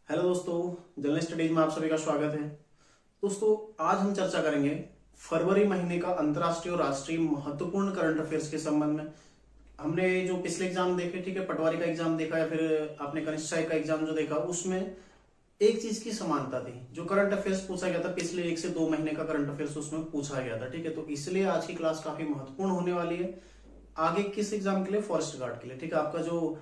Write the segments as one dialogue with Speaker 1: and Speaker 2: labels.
Speaker 1: Hello दोस्तों, general studies में आप सभी का स्वागत है। दोस्तों, आज हम चर्चा करेंगे फरवरी महीने का अंतर्राष्ट्रीय और राष्ट्रीय महत्वपूर्ण करंट अफेयर्स के संबंध में। हमने जो पिछले एग्जाम देखे, ठीक है, पटवारी का एग्जाम देखा या फिर आपने कनिष्ठ सहायक का एग्जाम जो देखा, उसमें एक चीज की समानता थी। जो करंट अफेयर्स पूछा गया था पिछले 1 से 2 महीने का करंट अफेयर्स उसमें पूछा गया था, ठीक है। तो इसलिए आज की क्लास काफी महत्वपूर्ण होने वाली है। आगे किस एग्जाम के लिए? फॉरेस्ट गार्ड के लिए, ठीक है। आपका जो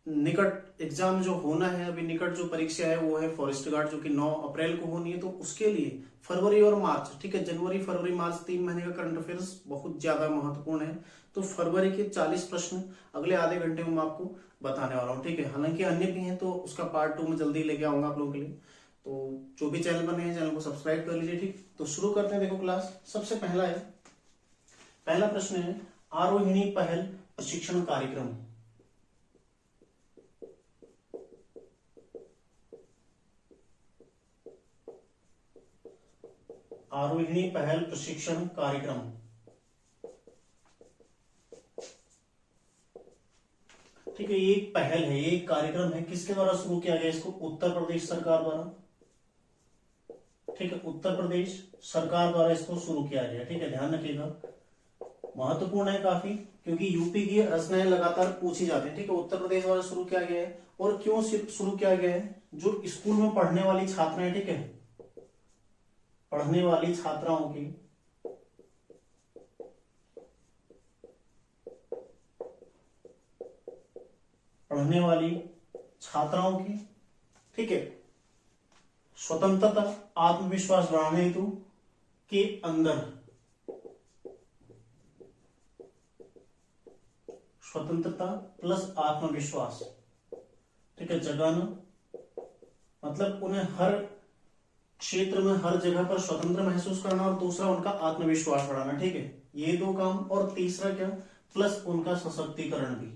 Speaker 1: निकट एग्जाम जो होना है, अभी निकट जो परीक्षा है वो है फॉरेस्ट गार्ड, जो कि 9 अप्रैल को होनी है। तो उसके लिए फरवरी और मार्च, ठीक है, जनवरी फरवरी मार्च 3 महीने का करंट अफेयर्स बहुत ज्यादा महत्वपूर्ण है। तो फरवरी के 40 प्रश्न अगले आधे घंटे में मैं आपको बताने वाला हूँ, ठीक है। हालांकि अन्य भी हैं, तो उसका पार्ट 2 में जल्दी लेके आऊंगा आप लोगों के लिए। तो जो भी चैनल बने हैं, चैनल को सब्सक्राइब कर लीजिए, ठीक। तो शुरू करते हैं। देखो क्लास, सबसे पहला प्रश्न है आरोहिणी पहल प्रशिक्षण कार्यक्रम। आरोहिणी पहल प्रशिक्षण कार्यक्रम, ठीक है। ये एक पहल है, ये एक कार्यक्रम है। किसके द्वारा शुरू किया गया इसको? उत्तर प्रदेश सरकार द्वारा, ठीक है। उत्तर प्रदेश सरकार द्वारा इसको शुरू किया गया, ठीक है। ध्यान रखिएगा, महत्वपूर्ण है काफी, क्योंकि यूपी की रचनाएं लगातार पूछी जाती है, ठीक है। उत्तर प्रदेश द्वारा शुरू किया गया है। और क्यों शुरू किया गया है? जो स्कूल में पढ़ने वाली छात्राएं, ठीक है, पढ़ने वाली छात्राओं की पढ़ने वाली छात्राओं की, ठीक है, स्वतंत्रता आत्मविश्वास बढ़ाने हेतु के अंदर स्वतंत्रता प्लस आत्मविश्वास, ठीक है, जगाना। मतलब उन्हें हर क्षेत्र में, हर जगह पर स्वतंत्र महसूस करना, और दूसरा उनका आत्मविश्वास बढ़ाना, ठीक है। ये दो काम। और तीसरा क्या? प्लस उनका सशक्तिकरण भी,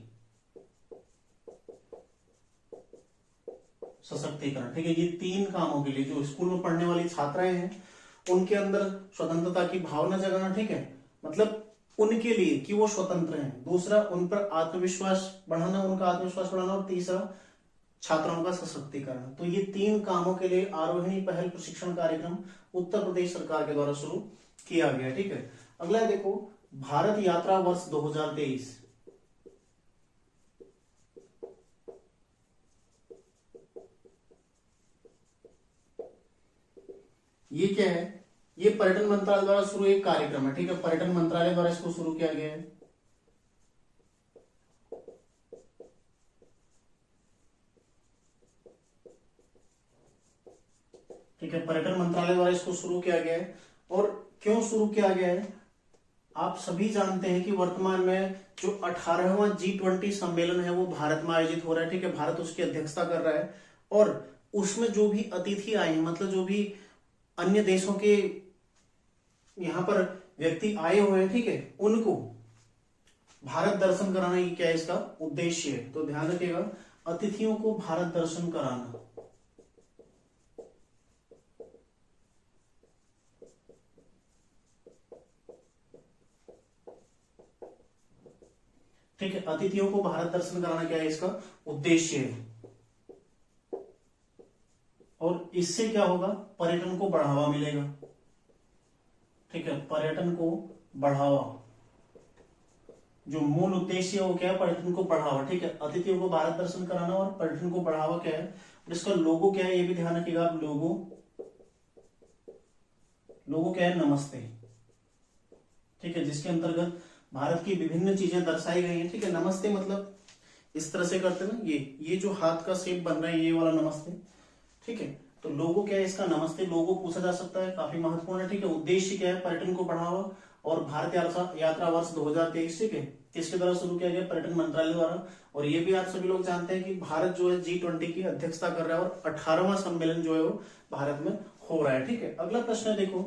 Speaker 1: सशक्तिकरण, ठीक है। ये 3 कामों के लिए जो स्कूल में पढ़ने वाली छात्राएं हैं उनके अंदर स्वतंत्रता की भावना जगाना, ठीक है, मतलब उनके लिए कि वो स्वतंत्र हैं। दूसरा, उन पर आत्मविश्वास बढ़ाना, उनका आत्मविश्वास बढ़ाना। और तीसरा, छात्राओं का सशक्तिकरण। तो ये 3 कामों के लिए आरोहिणी पहल प्रशिक्षण कार्यक्रम उत्तर प्रदेश सरकार के द्वारा शुरू किया गया, ठीक है। अगला है, देखो, भारत यात्रा वर्ष 2023। ये क्या है? ये पर्यटन मंत्रालय द्वारा शुरू एक कार्यक्रम है, ठीक है। पर्यटन मंत्रालय द्वारा इसको शुरू किया गया है, ठीक है। पर्यटन मंत्रालय द्वारा इसको शुरू किया गया है। और क्यों शुरू किया गया है? आप सभी जानते हैं कि वर्तमान में जो 18वां G20 सम्मेलन है वो भारत में आयोजित हो रहा है, ठीक है। भारत उसकी अध्यक्षता कर रहा है। और उसमें जो भी अतिथि आए हैं, मतलब जो भी अन्य देशों के यहाँ पर व्यक्ति आए हुए हैं, ठीक है, उनको भारत दर्शन कराना, ये क्या है इसका उद्देश्य है। तो ध्यान रखिएगा, अतिथियों को भारत दर्शन कराना, ठीक है। अतिथियों को भारत दर्शन कराना क्या है इसका उद्देश्य है। और इससे क्या होगा? पर्यटन को बढ़ावा मिलेगा, ठीक है। पर्यटन को बढ़ावा, जो मूल उद्देश्य है वो क्या है? पर्यटन को बढ़ावा, ठीक है। अतिथियों को भारत दर्शन कराना और पर्यटन को बढ़ावा क्या है। और इसका लोगो क्या है ये भी ध्यान रखिएगा आप। लोगो क्या है? नमस्ते, ठीक है। जिसके अंतर्गत भारत की विभिन्न चीजें दर्शाई गई हैं, ठीक है। नमस्ते मतलब इस तरह से करते ना, ये जो हाथ का शेप बन रहा है, ये वाला नमस्ते, ठीक है। तो लोगो क्या है इसका? नमस्ते। लोगो पूछा जा सकता है, काफी महत्वपूर्ण है, ठीक है। उद्देश्य क्या है? पर्यटन को बढ़ावा। और भारत यात्रा वर्ष 2023, ठीक है, किसके द्वारा शुरू किया गया? पर्यटन मंत्रालय द्वारा। और ये भी आप सभी लोग जानते हैं कि भारत जो है G20 की अध्यक्षता कर रहा है, और 18वां सम्मेलन जो है वो भारत में हो रहा है, ठीक है। अगला प्रश्न है, देखो,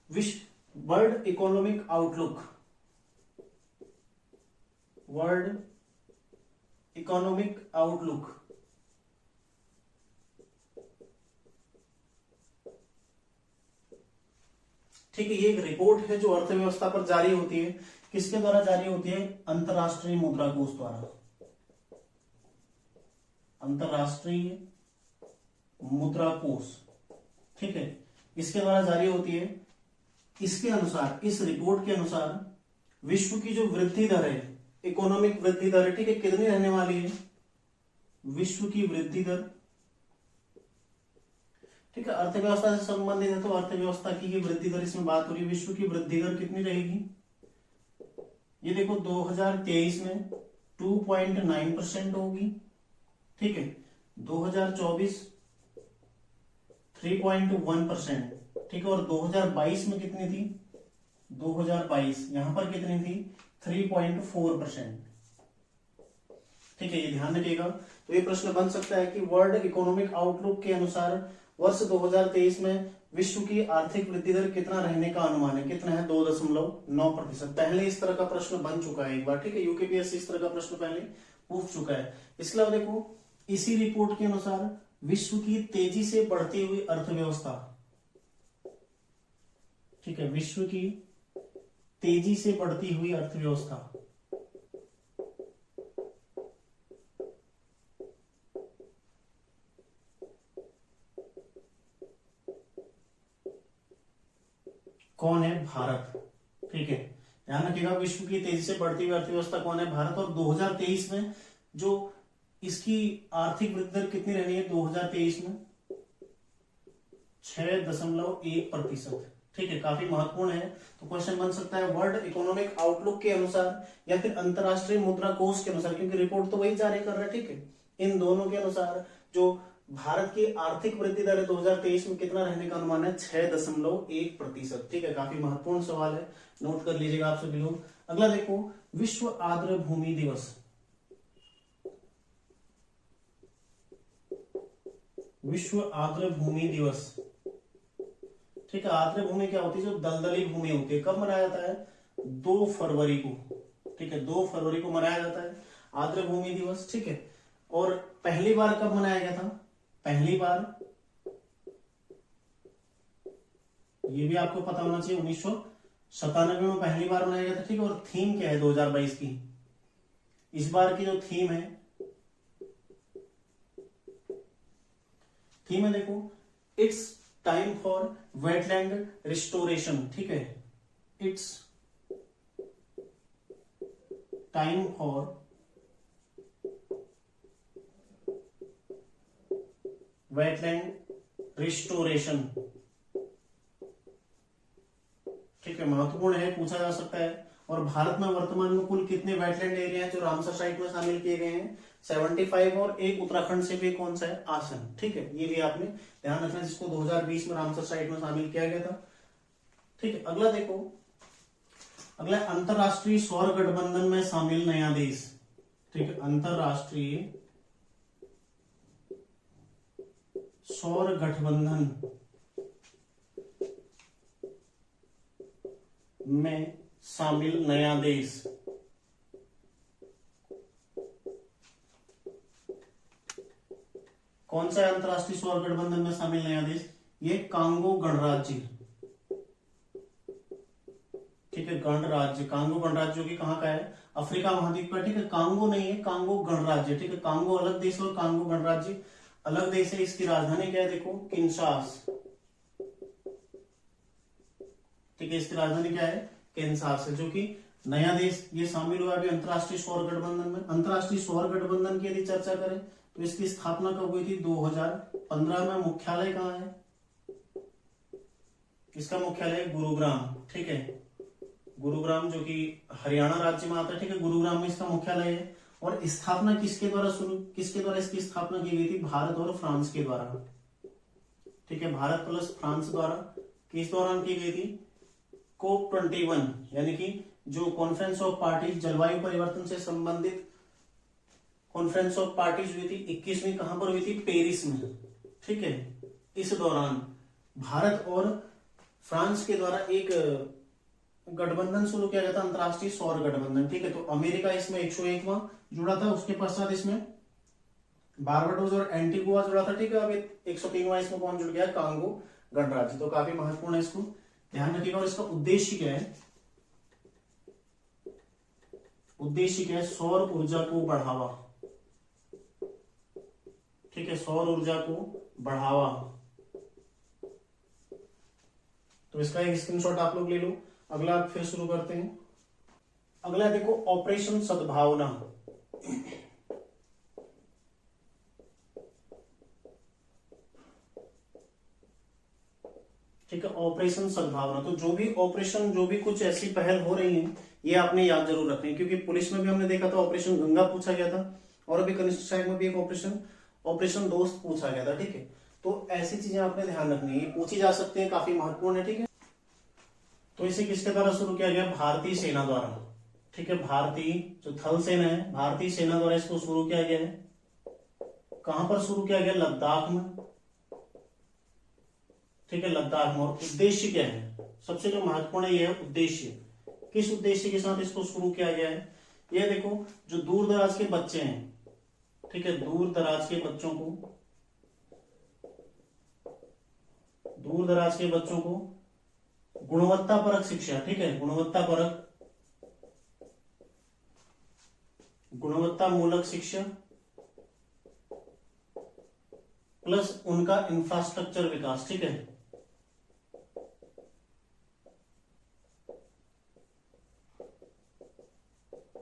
Speaker 1: विश्व world economic outlook, world economic outlook, ठीक है। ये एक रिपोर्ट है जो अर्थव्यवस्था पर जारी होती है। किसके द्वारा जारी होती है? अंतरराष्ट्रीय मुद्रा कोष द्वारा। अंतरराष्ट्रीय मुद्रा कोष, ठीक है, इसके द्वारा जारी होती है। इसके अनुसार, इस रिपोर्ट के अनुसार विश्व की जो वृद्धि दर है, इकोनॉमिक वृद्धि दर है, ठीक है, कितनी रहने वाली है? विश्व की वृद्धि दर, ठीक है, अर्थव्यवस्था से संबंधित है तो अर्थव्यवस्था की वृद्धि दर इसमें बात हो रही है। विश्व की वृद्धि दर कितनी रहेगी? ये देखो 2023 में 2.9% होगी, ठीक है, 2024 3.1%, ठीक है, और 2022 में कितनी थी? 2022 यहां पर कितनी थी? 3.4%, ठीक है, ये ध्यान रखिएगा। तो ये प्रश्न बन सकता है कि वर्ल्ड इकोनॉमिक आउटलुक के अनुसार वर्ष 2023 में विश्व की आर्थिक वृद्धि दर कितना रहने का अनुमान है? कितना है? 2.9%। पहले इस तरह का प्रश्न बन चुका है एक बार, ठीक है, यूकेपीएससी इस तरह का प्रश्न पहले पूछ चुका है। इसके अलावा देखो, इसी रिपोर्ट के अनुसार विश्व की तेजी से बढ़ती हुई अर्थव्यवस्था, ठीक है, विश्व की तेजी से बढ़ती हुई अर्थव्यवस्था, कौन है? भारत, ठीक है, ध्यान रखिएगा, विश्व की तेजी से बढ़ती हुई अर्थव्यवस्था कौन है? भारत। और 2023 में जो इसकी आर्थिक वृद्धि दर कितनी रहनी है 2023 में? 6.1%, ठीक है, काफी महत्वपूर्ण है। तो क्वेश्चन बन सकता है वर्ल्ड इकोनॉमिक आउटलुक के अनुसार या फिर अंतरराष्ट्रीय मुद्रा कोष के अनुसार, क्योंकि रिपोर्ट तो वही जारी कर रहा है, ठीक है, इन दोनों के अनुसार जो भारत की आर्थिक वृद्धि दर 2023 में कितना रहने का अनुमान है? 6.1%, ठीक है, काफी महत्वपूर्ण सवाल है, नोट कर लीजिएगा आप सभी लोग। अगला देखो, विश्व आर्द्र भूमि दिवस, विश्व आर्द्र भूमि दिवस, ठीक है, आर्द्र भूमि क्या होती है? जो दलदली भूमि होती है। कब मनाया जाता है? 2 फरवरी को, ठीक है, 2 फरवरी को मनाया जाता है आर्द्र भूमि दिवस, ठीक है। और पहली बार कब मनाया गया था? पहली बार, ये भी आपको पता होना चाहिए, 1997 में पहली बार मनाया गया था, ठीक है। और थीम क्या है 2022 की? इस बार की जो थीम है, थीम है देखो, it's time for wetland restoration, ठीक है, it's time for wetland restoration, ठीक है, महत्वपूर्ण है, पूछा जा सकता है। और भारत में वर्तमान में कुल कितने वेटलैंड एरिया हैं जो रामसर साइट में शामिल किए गए हैं? 75, और एक उत्तराखंड से भी कौन सा है? आसन, ठीक है, ये भी आपने ध्यान रखना, जिसको 2020 में रामसर साइट में शामिल किया गया था, ठीक है। अगला देखो, अगला अंतरराष्ट्रीय सौर गठबंधन में शामिल नया देश, ठीक है, अंतरराष्ट्रीय सौर गठबंधन में शामिल नया देश, कौन सा है अंतरराष्ट्रीय सौर गठबंधन में शामिल नया देश? ये कांगो गणराज्य, ठीक है, गणराज्य, कांगो गणराज्य, जो कि कहां का है? अफ्रीका महाद्वीप का, ठीक है। कांगो नहीं है, कांगो गणराज्य, ठीक है, कांगो अलग देश और कांगो गणराज्य अलग देश है। इसकी राजधानी क्या है? देखो, किंशास, ठीक है, इसकी राजधानी क्या है? किंशास है, जो कि नया देश ये शामिल हुआ अभी अंतरराष्ट्रीय सौर गठबंधन में। अंतरराष्ट्रीय सौर गठबंधन की यदि चर्चा करें तो इसकी स्थापना कब हुई थी? 2015 में। मुख्यालय कहाँ है इसका? मुख्यालय गुरुग्राम, ठीक है, गुरुग्राम, जो कि हरियाणा राज्य में आता है, ठीक है, गुरुग्राम में इसका मुख्यालय है। और स्थापना किसके द्वारा इसकी स्थापना की गई थी? भारत और फ्रांस के द्वारा, ठीक है, भारत प्लस फ्रांस द्वारा। किस दौरान की गई थी? COP21, यानी कि जो कॉन्फ्रेंस ऑफ पार्टीज, जलवायु परिवर्तन से संबंधित कॉन्फ्रेंस ऑफ पार्टीज हुई थी 21वीं, कहां पर हुई थी? पेरिस में, ठीक है। इस दौरान भारत और फ्रांस के द्वारा एक गठबंधन शुरू किया गया था, अंतरराष्ट्रीय सौर गठबंधन, ठीक है। तो अमेरिका इसमें 101वां जुड़ा था, उसके पश्चात इसमें बारबाडोस और एंटीगुआ जुड़ा था, ठीक है। अब 103वां इसमें कौन जुड़ गया? कांगो गणराज्य। तो काफी महत्वपूर्ण है, इसको ध्यान रखिएगा। और इसका उद्देश्य क्या है? उद्देश्य क्या है? सौर ऊर्जा को बढ़ावा, ठीक है, सौर ऊर्जा को बढ़ावा। तो इसका एक स्क्रीनशॉट आप लोग ले लो। अगला फिर शुरू करते हैं। अगला देखो ऑपरेशन सद्भावना। ठीक है, ऑपरेशन सद्भावना। तो जो भी ऑपरेशन, जो भी कुछ ऐसी पहल हो रही है, ये आपने याद जरूर रखनी है, क्योंकि पुलिस में भी हमने देखा था ऑपरेशन गंगा पूछा गया था, और अभी कनिष्ठ सहायक में भी एक ऑपरेशन दोस्त पूछा गया था। ठीक है, तो ऐसी चीजें आपने ध्यान रखनी है, पूछी जा सकती है, काफी महत्वपूर्ण है। ठीक है, तो इसे किसके द्वारा शुरू किया गया? भारतीय सेना द्वारा। ठीक है, भारतीय जो थल सेना है, भारतीय सेना द्वारा इसको शुरू किया गया है। कहां पर शुरू किया गया? लद्दाख में। ठीक है, लद्दाख में। और उद्देश्य क्या है? सबसे जो महत्वपूर्ण है, यह है उद्देश्य। किस उद्देश्य के साथ इसको शुरू किया गया है? यह देखो, जो दूर दराज के बच्चे हैं, ठीक है, दूर दराज के बच्चों को गुणवत्तापरक शिक्षा, ठीक है, गुणवत्तामूलक शिक्षा प्लस उनका इंफ्रास्ट्रक्चर विकास। ठीक है,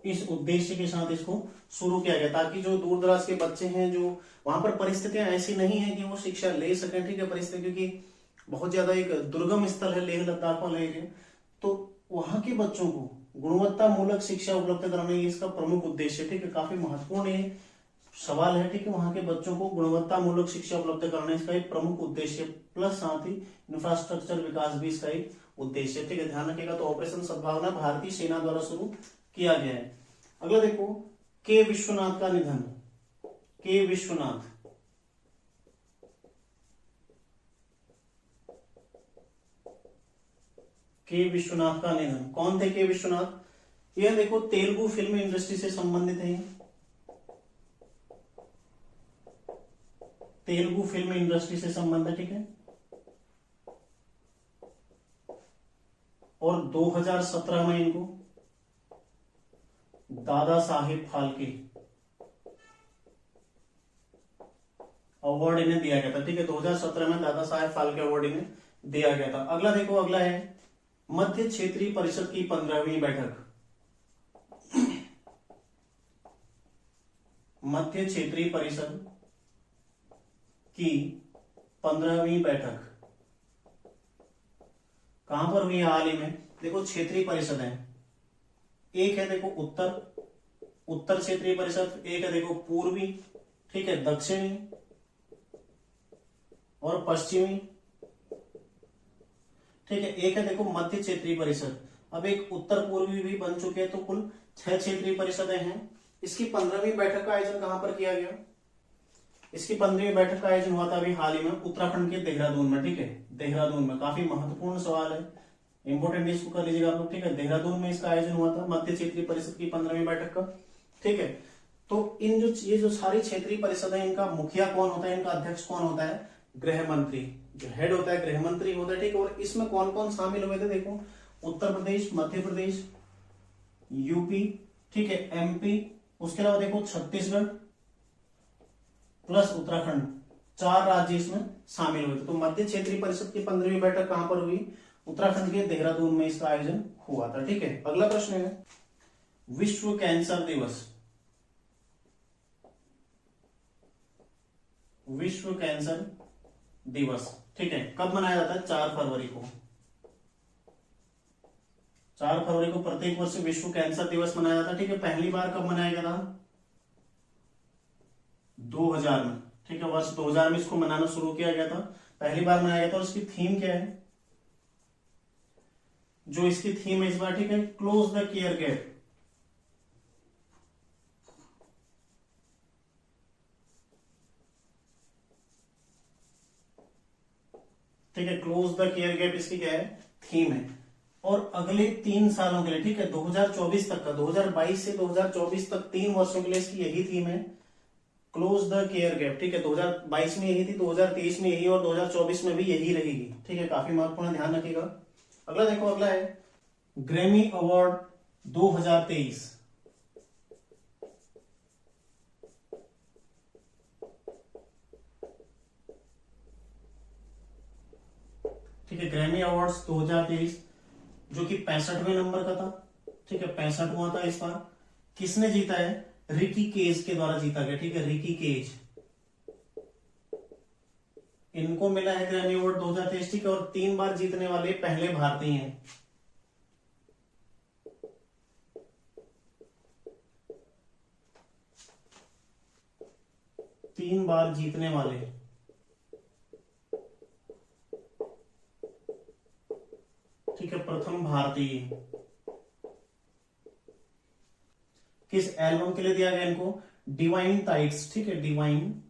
Speaker 1: इस उद्देश्य के साथ इसको शुरू किया गया, ताकि जो दूर दराज के बच्चे हैं, जो वहां पर परिस्थितियां ऐसी नहीं है कि वो शिक्षा ले सकें। ठीक है, परिस्थिति क्योंकि बहुत ज्यादा एक दुर्गम स्थल है लेह लद्दाख वाला एरिया, तो वहां के बच्चों को गुणवत्ता मूलक शिक्षा उपलब्ध कराना, ये इसका प्रमुख उद्देश्य है। ठीक है, काफी महत्वपूर्ण ये सवाल है। ठीक है, वहां के बच्चों को गुणवत्ता मूलक शिक्षा उपलब्ध कराना इसका एक प्रमुख उद्देश्य, प्लस साथ ही इंफ्रास्ट्रक्चर विकास भी इसका एक उद्देश्य। ठीक है, ध्यान रखिएगा। तो ऑपरेशन सद्भावना भारतीय सेना द्वारा शुरू किया गया है। अगला देखो, के विश्वनाथ का निधन। के विश्वनाथ, के विश्वनाथ का निधन। कौन थे के विश्वनाथ? यह देखो तेलुगु फिल्म इंडस्ट्री से संबंधित है। तेलुगु फिल्म इंडस्ट्री से संबंधित, ठीक है। और 2017 में इनको दादा साहेब फाल्के अवार्ड इन्हें दिया गया था। ठीक है, 2017 में दादा साहेब फाल्के अवार्ड इन्हें दिया गया था। अगला देखो, अगला है मध्य क्षेत्रीय परिषद की 15वीं बैठक। मध्य क्षेत्रीय परिषद की 15वीं बैठक कहां पर हुई? हाल ही में। देखो क्षेत्रीय परिषद है, एक है देखो उत्तर क्षेत्रीय परिषद, एक है देखो पूर्वी, ठीक है, दक्षिणी और पश्चिमी, ठीक है, एक है देखो मध्य क्षेत्रीय परिषद। अब एक उत्तर पूर्वी भी बन चुके हैं, तो कुल 6 क्षेत्रीय परिषदें हैं। इसकी 15वीं बैठक का आयोजन कहां पर किया गया? इसकी 15वीं बैठक का आयोजन हुआ था अभी हाल ही में उत्तराखंड के देहरादून में। ठीक है, देहरादून में। काफी महत्वपूर्ण सवाल है, इंपोर्टेंट, इसको कर लीजिएगा आप लोग। ठीक है, देहरादून में इसका आयोजन हुआ था मध्य क्षेत्रीय परिषद की 15वीं बैठक का। ठीक है, तो ये जो सारी क्षेत्रीय परिषद है, इनका मुखिया कौन होता है, इनका अध्यक्ष कौन होता है? गृह मंत्री। जो हेड होता है गृह मंत्री होता है। ठीक है, और इसमें कौन कौन शामिल हुए थे? देखो, उत्तर प्रदेश, मध्य प्रदेश, यूपी, ठीक है, एमपी, उसके अलावा देखो छत्तीसगढ़ प्लस उत्तराखंड, 4 राज्य इसमें शामिल हुए थे। तो मध्य क्षेत्रीय परिषद की 15वीं बैठक कहां पर हुई? उत्तराखंड के देहरादून में इसका आयोजन हुआ था। ठीक है, अगला प्रश्न है विश्व कैंसर दिवस। विश्व कैंसर दिवस, ठीक है, कब मनाया जाता है? 4 फरवरी को। 4 फरवरी को प्रत्येक वर्ष विश्व कैंसर दिवस मनाया जाता है। ठीक है, पहली बार कब मनाया गया था? 2000 में। ठीक है, वर्ष 2000 में इसको मनाना शुरू किया गया था, पहली बार मनाया गया था। और इसकी थीम क्या है? जो इसकी थीम है इस बार, ठीक है, क्लोज द केयर गैप। ठीक है, क्लोज द केयर गैप इसकी क्या है? थीम है। और अगले 3 सालों के लिए, ठीक है, 2024 तक का, 2022 से 2024 तक 3 वर्षों के लिए इसकी यही थीम है, क्लोज द केयर गैप। ठीक है, 2022 में यही थी, 2023 में यही, और 2024 में भी यही रहेगी। ठीक है, काफी महत्वपूर्ण, ध्यान रखिएगा। अगला देखो, अगला है ग्रैमी अवार्ड 2023। ठीक है, ग्रैमी अवार्ड्स 2023 जो कि 65वें नंबर का था, ठीक है, 65वां था इस बार। किसने जीता है? रिकी केज के द्वारा जीता गया, ठीक है, रिकी केज, इनको मिला है ग्रैमी अवार्ड 2023, ठीक है, और 3 बार जीतने वाले पहले भारतीय हैं। तीन बार जीतने वाले, ठीक है, प्रथम भारतीय। किस एल्बम के लिए दिया गया इनको? डिवाइन टाइट्स, ठीक है, डिवाइन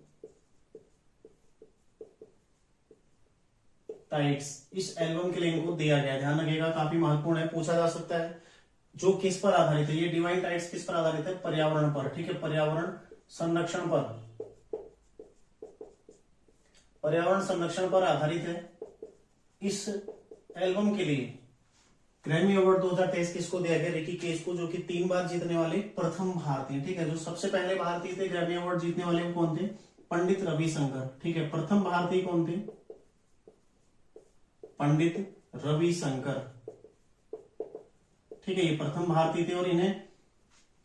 Speaker 1: टाइट्स, इस एल्बम के लिए इनको दिया गया। ध्यान रखिएगा, काफी महत्वपूर्ण है, पूछा जा सकता है। जो किस पर आधारित है? ये डिवाइन टाइट्स किस पर आधारित है? पर्यावरण पर, ठीक है, पर्यावरण संरक्षण पर, पर्यावरण संरक्षण पर आधारित है। इस एल्बम के लिए ग्रैमी अवार्ड 2023 किसको दिया गया? रिकी केज को, जो कि 3 बार जीतने वाले प्रथम भारतीय, ठीक है। जो सबसे पहले भारतीय थे ग्रैमी अवार्ड जीतने वाले वो कौन थे? पंडित रविशंकर, ठीक है। प्रथम भारतीय कौन थे? पंडित रविशंकर, ठीक है, ये प्रथम भारतीय थे। और इन्हें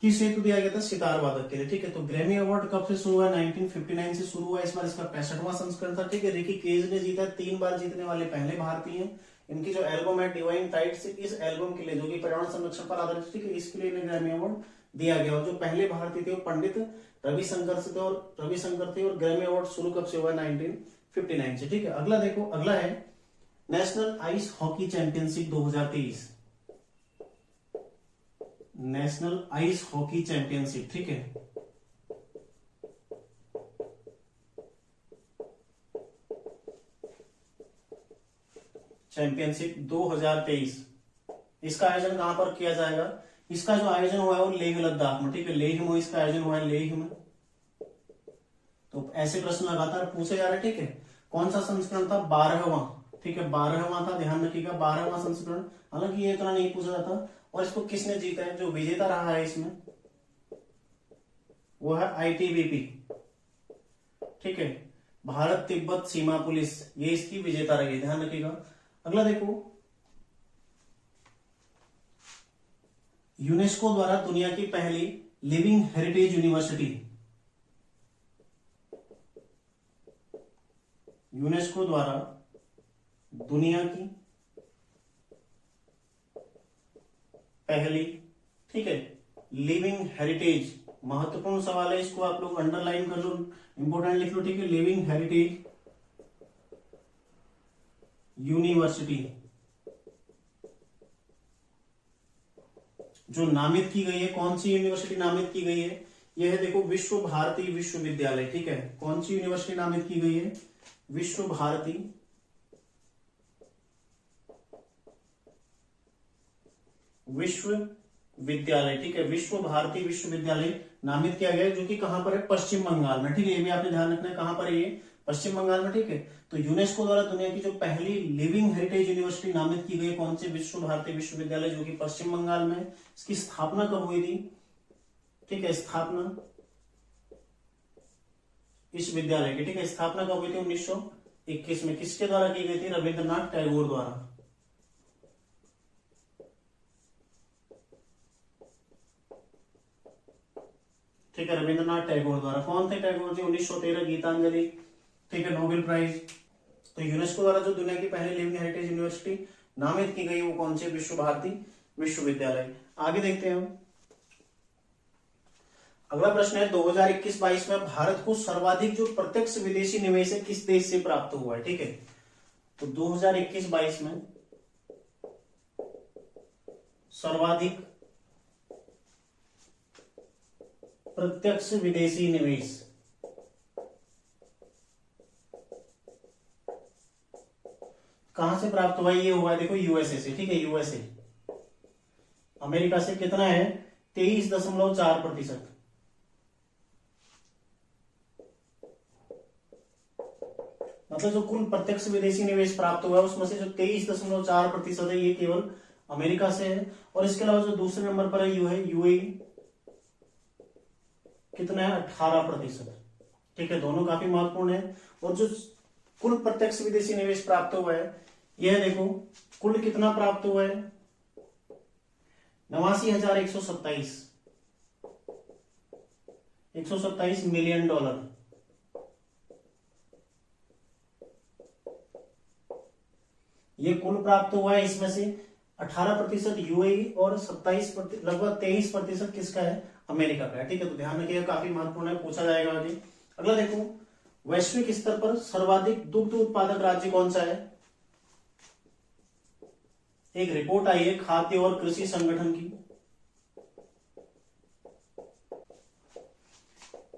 Speaker 1: किस हेतु दिया गया था? सितार वादक के लिए, ठीक है। तो ग्रैमी अवार्ड कब से शुरू हुआ? 1959 से शुरू हुआ। इस बार इसका 65वां संस्करण था, ठीक है। रिकी केज ने जीता, 3 बार जीतने वाले पहले भारतीय हैं। इनकी जो एल्बम है डिवाइन टाइट्स, इस एल्बम के लिए जो कि पर्यावरण संरक्षण पर आधारित, ठीक है, इसके लिए इन्हें ग्रैमी अवार्ड दिया गया। और जो पहले भारतीय थे वो पंडित रविशंकर से थे, और रविशंकर थे। और ग्रैमी अवार्ड शुरू कब से हुआ? 1959 से, ठीक है। अगला देखो, अगला है national ice hockey championship 2023, national ice hockey championship, ठीक है। चैंपियनशिप 2023, इसका आयोजन कहां पर किया जाएगा? इसका जो आयोजन हुआ है वो लेह लद्दाख में, ठीक है, लेह में इसका आयोजन हुआ है, लेह में। तो ऐसे प्रश्न लगातार पूछे जा रहे हैं, ठीक है। कौन सा संस्करण था? 12वां, ठीक है, 12वां था, ध्यान रखिएगा, 12वां संस्करण। हालांकि ये इतना नहीं पूछा जाता। और इसको किसने जीता है? जो विजेता रहा है इसमें वो है आईटीबीपी, ठीक है, भारत तिब्बत सीमा पुलिस, ये इसकी विजेता रही है, ध्यान रखिएगा। अगला देखो, यूनेस्को द्वारा दुनिया की पहली लिविंग हेरिटेज यूनिवर्सिटी, यूनेस्को द्वारा दुनिया की पहली, ठीक है, लिविंग हेरिटेज, महत्वपूर्ण सवाल है, इसको आप लोग अंडरलाइन कर लो, इंपोर्टेंट लिख लो, ठीक है, लिविंग हेरिटेज यूनिवर्सिटी जो नामित की गई है। कौन सी यूनिवर्सिटी नामित की गई है? यह है, देखो, विश्व भारती विश्वविद्यालय, ठीक है। कौन सी यूनिवर्सिटी नामित की गई है? विश्व भारती विश्वविद्यालय, ठीक है, विश्व भारती विश्वविद्यालय नामित किया गया है, जो कि कहां पर है? पश्चिम बंगाल में, ठीक है। ये भी आपने ध्यान रखना है, कहां पर है ये? पश्चिम बंगाल में, ठीक है। तो यूनेस्को द्वारा दुनिया की जो पहली लिविंग हेरिटेज यूनिवर्सिटी नामित की गई, कौन सी? विश्व भारती विश्वविद्यालय, जो कि पश्चिम बंगाल में। इसकी स्थापना कब हुई थी? ठीक है, स्थापना इस विद्यालय की, ठीक है, स्थापना कब हुई थी? 1921 में। किसके द्वारा की गई थी? रविंद्रनाथ टैगोर द्वारा, ठीक है, रविंद्रनाथ टैगोर द्वारा। कौन थे टैगोर जी? 1913 गीतांजलि, ठीक है, नोबेल प्राइज। तो यूनेस्को द्वारा जो दुनिया की पहली लिविंग हेरिटेज यूनिवर्सिटी नामित की गई वो कौन सी? विश्व भारती विश्वविद्यालय। आगे देखते हैं हम। अगला प्रश्न है 2021-22 में भारत को सर्वाधिक जो प्रत्यक्ष विदेशी निवेश है किस देश से प्राप्त हुआ है? ठीक है, तो 2021-22 में सर्वाधिक प्रत्यक्ष विदेशी निवेश कहां से प्राप्त हुआ? ये हुआ है, देखो, यूएसए से, ठीक है, यूएसए। अमेरिका से कितना है? 23.4%। मतलब जो कुल प्रत्यक्ष विदेशी निवेश प्राप्त हुआ है उसमें से जो 23.4% है ये केवल अमेरिका से है। और इसके अलावा जो दूसरे नंबर पर है यूएई, कितना है? 18%। ठीक है, दोनों काफी महत्वपूर्ण है। और जो कुल प्रत्यक्ष विदेशी निवेश प्राप्त हुआ है यह देखो कुल कितना प्राप्त हुआ है, 89,127 मिलियन डॉलर। ये कुल प्राप्त हुआ है, इसमें से 18% यूएई और 27 लगभग 23% किसका है, अमेरिका का है। ठीक है, तो ध्यान रखिएगा, काफी महत्वपूर्ण है, पूछा जाएगा आगे। अगला देखो, वैश्विक स्तर पर सर्वाधिक दुग्ध उत्पादक राज्य कौन सा है। एक रिपोर्ट आई है खाद्य और कृषि संगठन की,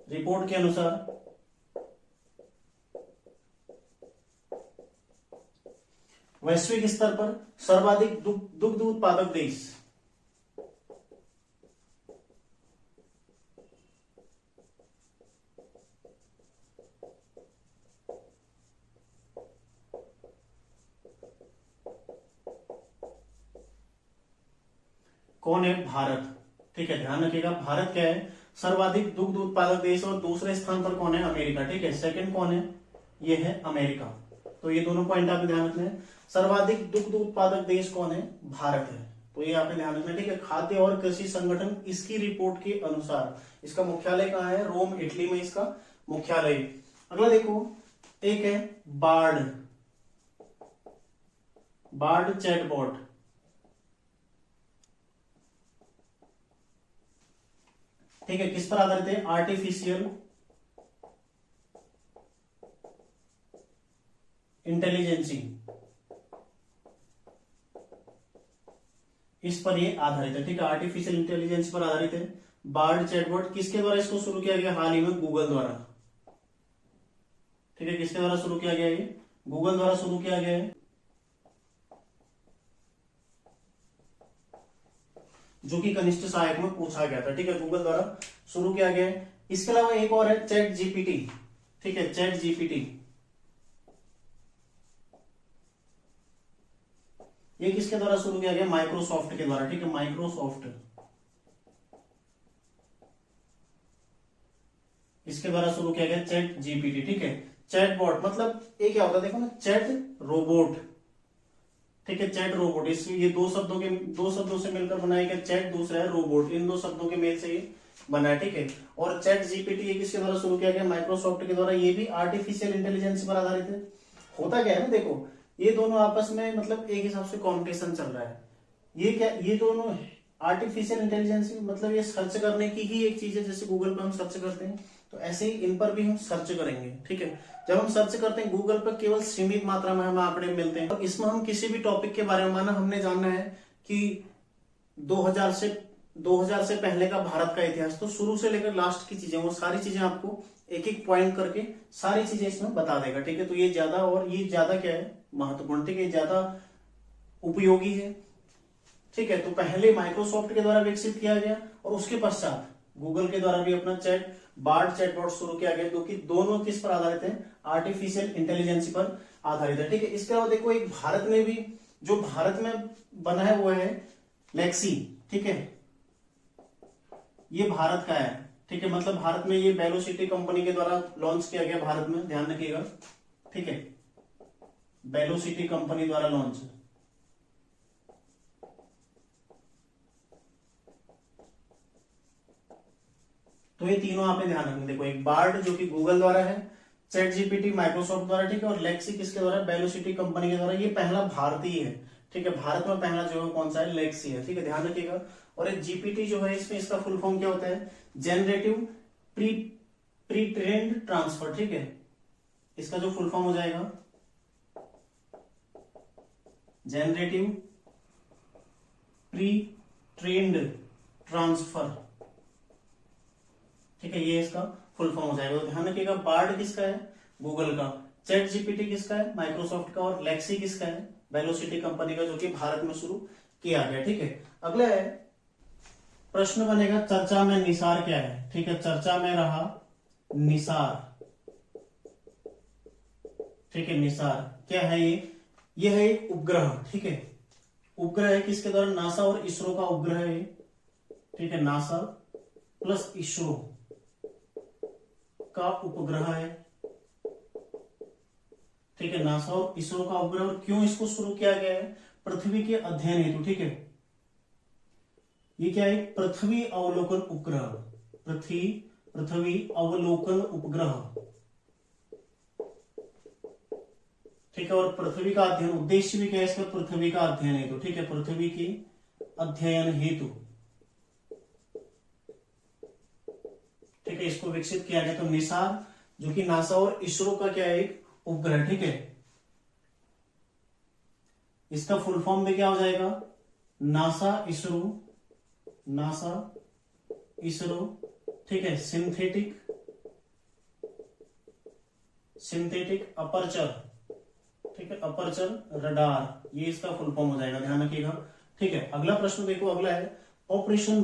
Speaker 1: रिपोर्ट के अनुसार वैश्विक स्तर पर सर्वाधिक दुग्ध उत्पादक देश, कौन है, भारत। ठीक है, ध्यान रखिएगा, भारत क्या है, सर्वाधिक दुग्ध उत्पादक देश, और दूसरे स्थान पर कौन है, अमेरिका। ठीक है, सेकंड कौन है, ये है अमेरिका। तो ये दोनों पॉइंट आपने ध्यान रखना है। सर्वाधिक दुग्ध उत्पादक देश कौन है, भारत है, तो ये आपने ध्यान रखना है। ठीक है, खाद्य और कृषि संगठन इसकी रिपोर्ट के अनुसार, इसका मुख्यालय कहाँ है, रोम इटली में इसका मुख्यालय। अगला देखो, एक है बार्ड चैटबॉट। ठीक है, किस पर आधारित है, आर्टिफिशियल इंटेलिजेंसी, इस पर ये आधारित है। ठीक है, आर्टिफिशियल इंटेलिजेंस पर आधारित है बार्ड चैटबॉट। किसके द्वारा इसको शुरू किया गया, हाल ही में गूगल द्वारा। ठीक है, किसके द्वारा शुरू किया गया, ये गूगल द्वारा शुरू किया गया है, जो कि कनिष्ठ सहायक में पूछा गया था। ठीक है, गूगल द्वारा शुरू किया गया है। इसके अलावा एक और है चैट जीपीटी। ठीक है, चैट जीपीटी, ये किसके द्वारा शुरू किया गया, माइक्रोसॉफ्ट के द्वारा। ठीक है, माइक्रोसॉफ्ट, इसके द्वारा शुरू किया गया चैट जीपीटी। ठीक है, चैटबॉट मतलब ये क्या होता है, देखो ना, चैट रोबोट। ठीक है, चैट रोबोट, इस ये दो शब्दों से मिलकर बनाया गया, चैट दूसरा है रोबोट, इन दो शब्दों के मेल से ये बना है। ठीक है, और चैट जीपीटी ये किसके द्वारा शुरू किया गया, माइक्रोसॉफ्ट के द्वारा। ये भी आर्टिफिशियल इंटेलिजेंस पर आधारित है। होता क्या है ना, देखो ये दोनों आपस में मतलब एक हिसाब से कॉम्पिटिशन चल रहा है। ये क्या, ये दोनों आर्टिफिशियल इंटेलिजेंस मतलब ये सर्च करने की ही एक चीज है, जैसे गूगल पर हम सर्च करते हैं, तो ऐसे ही इन पर भी हम सर्च करेंगे। ठीक है, जब हम सर्च करते हैं गूगल पर, केवल सीमित मात्रा में हमें आंकड़े मिलते हैं, और इसमें हम किसी भी टॉपिक के बारे में, माना हमने जानना है कि 2000 से पहले का भारत का इतिहास, तो शुरू से लेकर लास्ट की चीजें, वो सारी चीजें आपको एक एक पॉइंट करके सारी चीजें इसमें बता देगा। ठीक है, तो ये ज्यादा क्या है, महत्वपूर्ण। ठीक है, ज्यादा उपयोगी है। ठीक है, तो पहले माइक्रोसॉफ्ट के द्वारा विकसित किया गया, और उसके पश्चात गूगल के द्वारा भी अपना बार्ड चैटबॉट शुरू किया गया, जो कि दोनों किस पर आधारित है, आर्टिफिशियल इंटेलिजेंस पर आधारित है। ठीक है, इसके अलावा देखो, एक भारत में भी, जो भारत में बना है वो है लेक्सी। ठीक है, ये भारत का है। ठीक है, मतलब भारत में ये वेलोसिटी कंपनी के द्वारा लॉन्च किया गया भारत में, ध्यान रखिएगा। ठीक है, वेलोसिटी कंपनी द्वारा लॉन्च। तो ये तीनों आपने ध्यान रखना। देखो, एक बार्ड जो कि गूगल द्वारा है, चैट जीपीटी माइक्रोसॉफ्ट द्वारा, ठीक है, और लेक्सी किसके द्वारा, वेलोसिटी कंपनी के द्वारा। ये पहला भारतीय है। ठीक है, भारत में पहला जो है कौन सा है, लेक्सी है। ठीक है, ध्यान रखिएगा। और एक जीपीटी जो है, इसमें इसका फुल फॉर्म क्या होता है, generative pre pre trend transfer. ठीक है, इसका जो फुल फॉर्म हो जाएगा, जनरेटिव प्री ट्रेंड ट्रांसफर। ठीक है, ये इसका फुल फॉर्म हो जाएगा। तो ध्यान रखिएगा, बार्ड किसका है, गूगल का, चैट जीपीटी किसका है, माइक्रोसॉफ्ट का, और लेक्सी किसका है, वेलोसिटी कंपनी का, जो कि भारत में शुरू किया गया। ठीक है, अगला है प्रश्न बनेगा, चर्चा में निसार क्या है। ठीक है, चर्चा में रहा निसार। ठीक है, निसार क्या है, ये है एक उपग्रह। ठीक है, उपग्रह है किसके द्वारा, नासा और इसरो का उपग्रह है। ठीक है, नासा प्लस इसरो का उपग्रह है। ठीक ठीक है, नासा और इसरो का उपग्रह। और क्यों इसको शुरू किया गया है? पृथ्वी के अध्ययन हेतु, ठीक है। ये क्या है? पृथ्वी अवलोकन उपग्रह, पृथ्वी अवलोकन उपग्रह, ठीक है। और पृथ्वी का अध्ययन, उद्देश्य भी क्या है इसका? पृथ्वी का अध्ययन हेतु, ठीक है, पृथ्वी के अध्ययन हेतु, ठीक है, इसको विकसित किया गया। तो निसार, जो कि नासा और इसरो का क्या है? एक उपग्रह, ठीक है। इसका फुल फॉर्म में क्या हो जाएगा? नासा इसरो, ठीक है, सिंथेटिक अपर्चर, ठीक है, अपर्चर रडार, ये इसका फुल फॉर्म हो जाएगा, ध्यान रखिएगा, ठीक है। अगला प्रश्न देखो, अगला है ऑपरेशन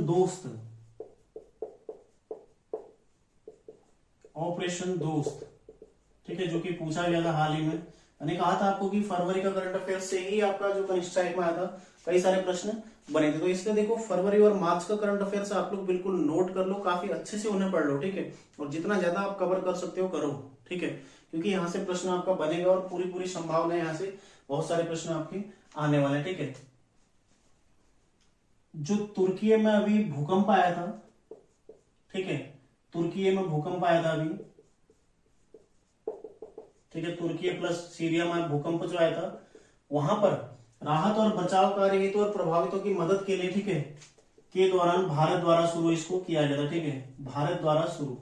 Speaker 1: दोस्त, ठीक है, जो कि पूछा गया था हाल ही में। मैंने कहा था आपको कि फरवरी का करंट अफेयर से ही आपका जो कनिष्ठ स्ट्राइक में आया था, कई सारे प्रश्न बने थे। तो इसलिए देखो, फरवरी और मार्च का करंट अफेयर आप लोग बिल्कुल नोट कर लो, काफी अच्छे से उन्हें पढ़ लो, ठीक है। और जितना ज्यादा आप कवर कर सकते हो करो, ठीक है, क्योंकि यहाँ से प्रश्न आपका बनेगा और पूरी संभावना है यहाँ से बहुत सारे प्रश्न आपके आने वाले हैं, ठीक है। जो तुर्की में अभी भूकंप आया था, ठीक है, तुर्की में भूकंप आया था अभी, ठीक है, तुर्की प्लस सीरिया में भूकंप जो आया था, वहां पर राहत और बचाव कार्य हेतु और प्रभावितों की मदद के लिए, ठीक है, के दौरान भारत द्वारा शुरू इसको किया गया था, ठीक है, भारत द्वारा शुरू।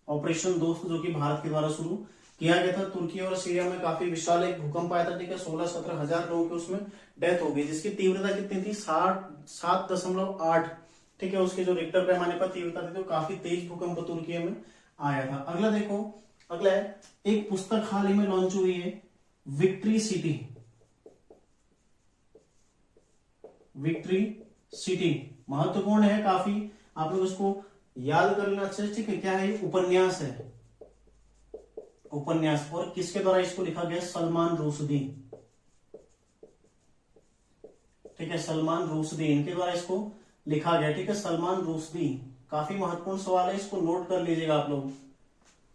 Speaker 1: ऑपरेशन दोस्त जो कि भारत के द्वारा शुरू किया गया था। तुर्की और सीरिया में काफी विशाल एक भूकंप आया था, ठीक है, 16-17 हजार लोगों की उसमें डेथ हो गई, जिसकी तीव्रता कितनी थी? 7.8, ठीक है। उसके जो रिक्टर पैमाने पर तीव्रता थी, तो काफी तेज भूकंप तुर्की में आया था। अगला देखो, अगला है एक पुस्तक हाल ही में लॉन्च हुई है, विक्ट्री सिटी, महत्वपूर्ण है काफी, आप लोग इसको याद कर लेना अच्छे से, ठीक है। क्या है? उपन्यास है, उपन्यास। और किसके द्वारा इसको लिखा गया? सलमान रुश्दी, ठीक है, सलमान रुश्दी, इनके द्वारा इसको लिखा गया, ठीक है, सलमान रुश्दी। काफी महत्वपूर्ण सवाल है, इसको नोट कर लीजिएगा आप लोग।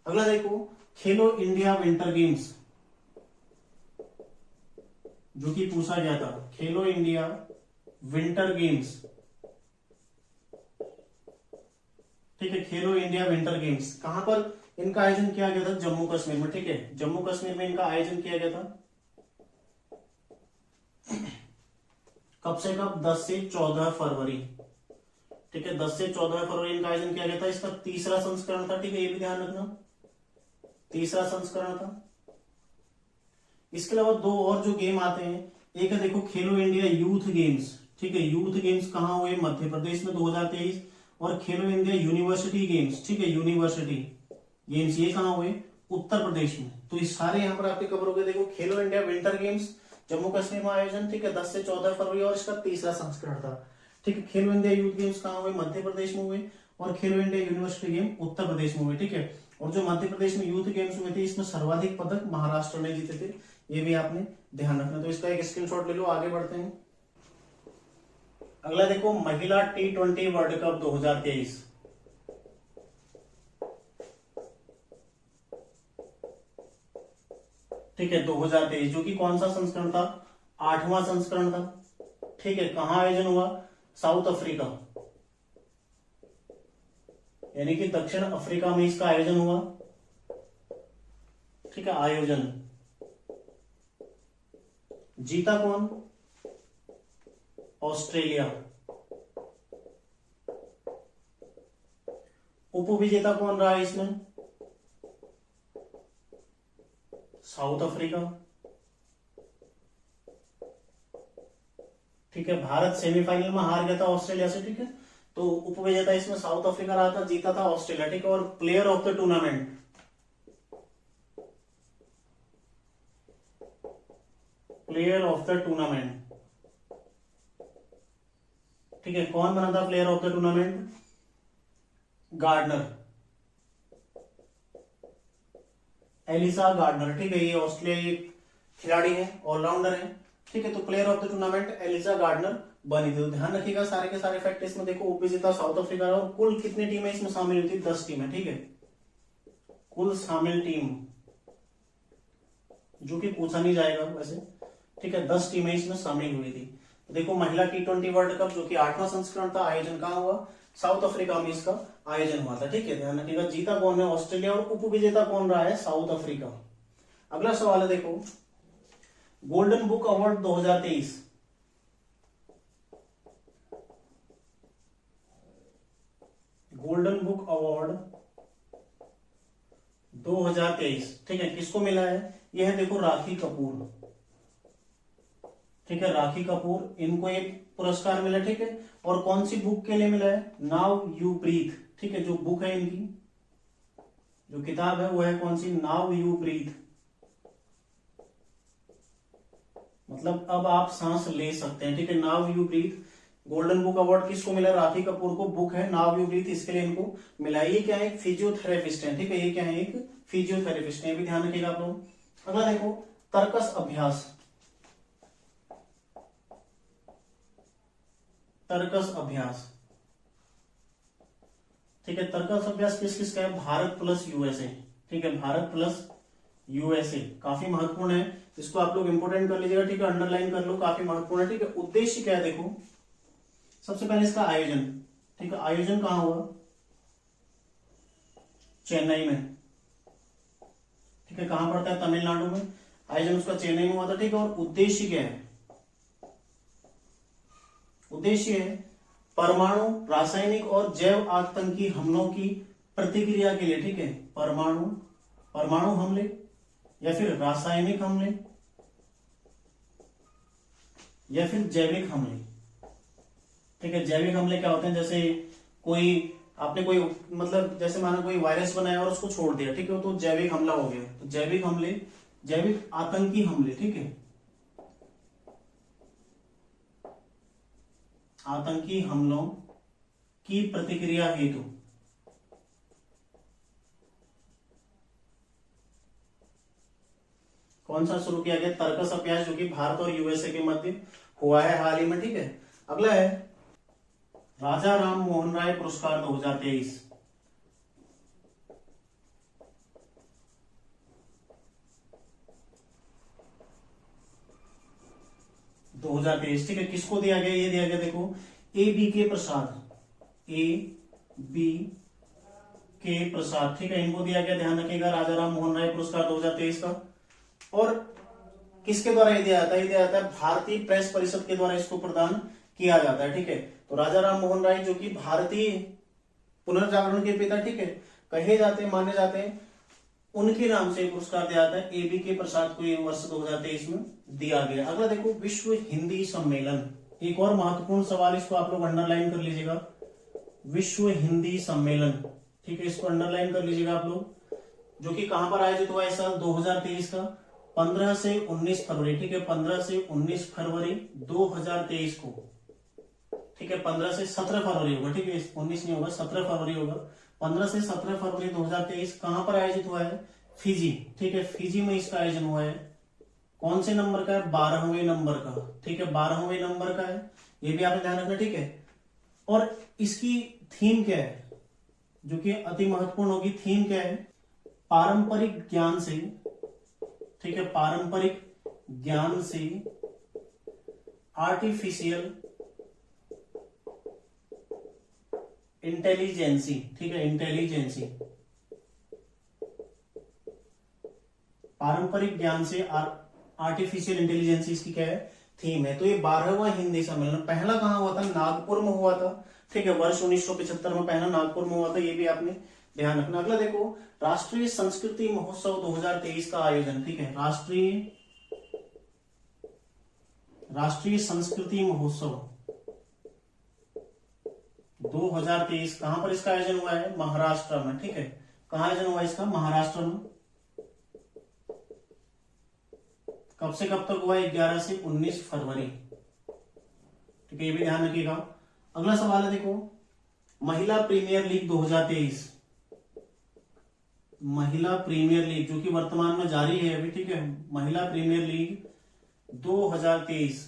Speaker 1: अगला देखो, खेलो इंडिया विंटर गेम्स, जो कि पूछा गया था, खेलो इंडिया विंटर गेम्स, ठीक है, खेलो इंडिया विंटर गेम्स। कहां पर इनका आयोजन किया गया था? जम्मू कश्मीर में, ठीक है, जम्मू कश्मीर में इनका आयोजन किया गया था। कब से कब? 10 से 14 फरवरी, ठीक है, 10 से 14 फरवरी इनका आयोजन किया गया था। इसका तीसरा संस्करण था, ठीक है, ये भी ध्यान रखना, तीसरा संस्करण था। इसके अलावा दो और जो गेम आते हैं, एक है देखो खेलो इंडिया यूथ गेम्स, ठीक है, यूथ गेम्स कहां हुए? मध्य प्रदेश में 2023। और खेलो इंडिया यूनिवर्सिटी गेम्स, ठीक है, यूनिवर्सिटी गेम्स, ये कहां हुए? उत्तर प्रदेश में। तो ये सारे यहाँ पर आपके कवर हो गए। देखो, खेलो India winter games Jammu Kashmir में आयोजन, ठीक है, 10 से 14 फरवरी, और इसका तीसरा संस्करण था, ठीक है। खेलो इंडिया यूथ गेम्स कहां हुए? मध्य प्रदेश में हुए। और खेलो India university game Uttar Pradesh में हुए, ठीक है। और जो मध्य प्रदेश में यूथ गेम्स हुए थे, इसमें सर्वाधिक पदक महाराष्ट्र ने जीते थे, ये भी आपने ध्यान रखना। तो इसका एक स्क्रीनशॉट ले लो, आगे बढ़ते हैं। अगला देखो, महिला T20 वर्ल्ड कप 2023, ठीक है, 2023, जो कि कौन सा संस्करण था? 8वां संस्करण था, ठीक है। कहां आयोजन हुआ? साउथ अफ्रीका, यानी कि दक्षिण अफ्रीका में इसका आयोजन हुआ, ठीक है, आयोजन। जीता कौन? ऑस्ट्रेलिया। उपविजेता कौन रहा इसमें? साउथ अफ्रीका, ठीक है। भारत सेमीफाइनल में हार गया था ऑस्ट्रेलिया से, ठीक है, तो उपविजेता इसमें साउथ अफ्रीका रहा था, जीता था ऑस्ट्रेलिया, ठीक है। और player of the tournament, player of the tournament, ठीक है, कौन बना था player of the tournament? Gardner, Alyssa Gardner, ठीक है, ये ऑस्ट्रेलियाई खिलाड़ी है, ऑलराउंडर है, ठीक है। तो player of the tournament Alyssa Gardner बनी थी। तो ध्यान रखिएगा सारे के सारे फैक्ट इसमें देखो, उपविजेता साउथ अफ्रीका रहा और कुल कितनी टीमें इसमें शामिल हुई थी, 10 टीमें, ठीक है, कुल शामिल टीम, जो कि पूछा नहीं जाएगा वैसे, ठीक है, 10 टीमें इसमें शामिल हुई थी। तो देखो महिला T20 वर्ल्ड कप जो कि 8वां संस्करण था, आयोजन कहाँ हुआ, साउथ अफ्रीका में इसका आयोजन हुआ था, ठीक है, ध्यान रखिएगा। जीता कौन है, ऑस्ट्रेलिया, और उपविजेता कौन रहा है, साउथ अफ्रीका। अगला सवाल है देखो, golden book award 2023, golden book award 2023, ठीक है, किसको मिला है, यह है देखो राखी कपूर, ठीक है, राखी कपूर, इनको एक पुरस्कार मिला, ठीक है, और कौन सी बुक के लिए मिला है, नाउ यू ब्रीथ, ठीक है, जो बुक है इनकी, जो किताब है वो है कौन सी, नाउ यू ब्रीथ, मतलब अब आप सांस ले सकते हैं, ठीक है, now you breathe. Golden book award किसको मिला, राखी कपूर को, बुक है नाउ यू ब्रीथ, इसके लिए इनको मिला। ये क्या है, एक फिजियोथेरेपिस्ट है, ठीक है, ये क्या है, एक फिजियोथेरेपिस्ट है, भी ध्यान रखिएगा आप लोग। अगला देखो, तर्कस अभ्यास, तर्कस अभ्यास, ठीक है, तर्कस अभ्यास किस किस का है, भारत प्लस यूएसए, ठीक है, भारत प्लस यूएसए, काफी महत्वपूर्ण है, इसको आप लोग इंपोर्टेंट कर लीजिएगा, ठीक है, अंडरलाइन कर लो, काफी महत्वपूर्ण है, ठीक है। उद्देश्य क्या है देखो, सबसे पहले इसका आयोजन, ठीक है, आयोजन कहां हुआ, चेन्नई में, ठीक है, कहां पड़ता है, तमिलनाडु में, आयोजन उसका चेन्नई में हुआ था, ठीक है। और उद्देश्य क्या है, उद्देश्य है परमाणु, रासायनिक और जैव आतंकी हमलों की प्रतिक्रिया के लिए, ठीक है, परमाणु हमले या फिर रासायनिक हमले या फिर जैविक हमले, ठीक है। जैविक हमले क्या होते हैं, जैसे कोई आपने कोई मतलब जैसे माना कोई वायरस बनाया और उसको छोड़ दिया, ठीक है, तो जैविक हमला हो गया। तो जैविक हमले, जैविक आतंकी हमले, ठीक है, आतंकी हमलों की प्रतिक्रिया हेतु कौन सा शुरू किया गया, तर्कस अभ्यास, जो कि भारत और यूएसए के मध्य हुआ है हाल ही में, ठीक है। अगला है राजा राम मोहन राय पुरस्कार 2023, ठीक है, किसको दिया गया, ये दिया गया देखो ए बी के प्रसाद, ए बी के प्रसाद, ठीक है, इनको दिया गया, ध्यान रखिएगा, राजा राम मोहन राय पुरस्कार 2023 का। और किसके द्वारा ये दिया जाता है, ये दिया जाता है भारतीय प्रेस परिषद के द्वारा इसको प्रदान किया जाता है, ठीक है। तो राजा राम मोहन राय जो कि भारतीय पुनर्जागरण के पिता, ठीक है, कहे जाते हैं, माने जाते हैं, उनके नाम से पुरस्कार दिया जाता है, ए बी के प्रसाद को ये वर्ष 2023 में दिया गया। अगला देखो विश्व हिंदी सम्मेलन, एक और महत्वपूर्ण सवाल, इसको आप लोग अंडरलाइन कर लीजिएगा, विश्व हिंदी सम्मेलन, ठीक है, इसको अंडरलाइन कर लीजिएगा आप लोग, जो कि कहां पर आयोजित हुआ है साल 2023 का, 15 से 19 फरवरी, ठीक है, 15 से 19 फरवरी 2023 को, ठीक है, 15 से 17 फरवरी होगा, ठीक है, 19 नहीं होगा, 17 फरवरी होगा, 15 से 17 फरवरी 2023 कहां पर आयोजित हुआ है, फिजी, ठीक है, फिजी में इसका आयोजन हुआ है। कौन से नंबर का है, 12वें नंबर का, ठीक है, 12वें नंबर का है, ये भी आपने ध्यान रखना, ठीक है। और इसकी थीम क्या है, जो कि अति महत्वपूर्ण होगी, थीम क्या है, पारंपरिक ज्ञान से, ठीक है, पारंपरिक ज्ञान से आर्टिफिशियल इंटेलिजेंसी, ठीक है, इंटेलिजेंसी, पारंपरिक ज्ञान से आर्टिफिशियल इंटेलिजेंसी इसकी क्या है, थीम है। तो ये 12वां हिंदी सम्मेलन पहला कहां हुआ था, नागपुर में हुआ था, ठीक है, वर्ष 1975 में पहला नागपुर में हुआ था, ये भी आपने ध्यान रखना। अगला देखो राष्ट्रीय संस्कृति महोत्सव 2023 का आयोजन, ठीक है, राष्ट्रीय संस्कृति महोत्सव 2023 कहां पर इसका आयोजन हुआ है, महाराष्ट्र में, ठीक है, कहां आयोजन हुआ इसका, महाराष्ट्र में। कब से कब तक हुआ है, 11 से 19 फरवरी, ठीक है, ये भी ध्यान रखिएगा। अगला सवाल है देखो महिला प्रीमियर लीग 2023, महिला प्रीमियर लीग जो कि वर्तमान में जारी है अभी, ठीक है, महिला प्रीमियर लीग 2023,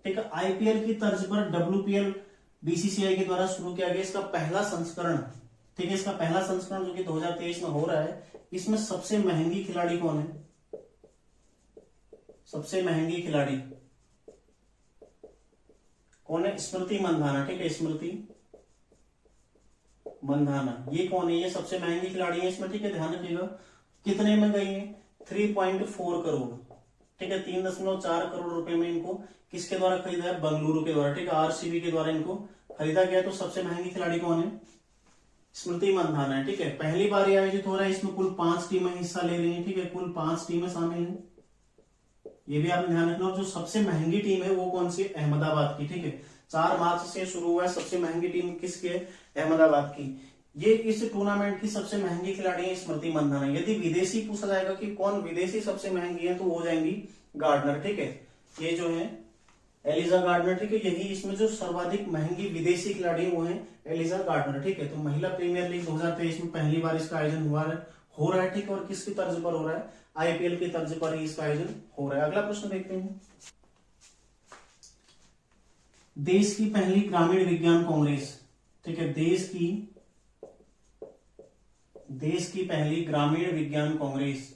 Speaker 1: ठीक है, आईपीएल की तर्ज पर डब्ल्यूपीएल बीसीसीआई के द्वारा शुरू किया गया इसका पहला संस्करण। ठीक है, इसका पहला संस्करण जो कि 2023 में हो रहा है, इसमें सबसे महंगी खिलाड़ी कौन है? सबसे महंगी खिलाड़ी कौन है? स्मृति मंधाना। ठीक है, स्मृति मंधाना, ये कौन है? ये सबसे महंगी खिलाड़ी है इसमें। ठीक है, ध्यान रखिएगा। कितने में गई है? 3.4 करोड़। ठीक है, 3.4 करोड़ रुपए में इनको किसके द्वारा खरीदा है? बंगलुरु के द्वारा। ठीक है, आरसीबी के द्वारा इनको खरीदा गया। तो सबसे महंगी खिलाड़ी कौन है? स्मृति मंधाना है। ठीक है, पहली बार ये आयोजित हो रहा है, इसमें कुल 5 टीमें हिस्सा ले रही हैं। ठीक है, कुल 5 टीमें शामिल हैं, ये भी आपने ध्यान रखना। और जो सबसे महंगी टीम है वो कौन सी? अहमदाबाद की। ठीक है, 4 मार्च से शुरू हुआ है। सबसे महंगी टीम किसकी है? अहमदाबाद की। ये इस टूर्नामेंट की सबसे महंगी खिलाड़ी है स्मृति मंधाना। यदि विदेशी पूछा जाएगा कि कौन विदेशी सबसे महंगी है, तो वो हो जाएंगी गार्डनर। ठीक है, ये जो है एलिजा गार्डनर। ठीक है, यही इसमें जो सर्वाधिक महंगी विदेशी खिलाड़ी वो है एलिजा गार्डनर। ठीक है, तो महिला प्रीमियर लीग 2023 में पहली बार इसका आयोजन हो रहा है। ठीक है, और किसकी तर्ज पर हो रहा है? आईपीएल की तर्ज पर ही इसका आयोजन हो रहा है। अगला प्रश्न देखते हैं। देश की पहली ग्रामीण विज्ञान कांग्रेस। ठीक है, देश की पहली ग्रामीण विज्ञान कांग्रेस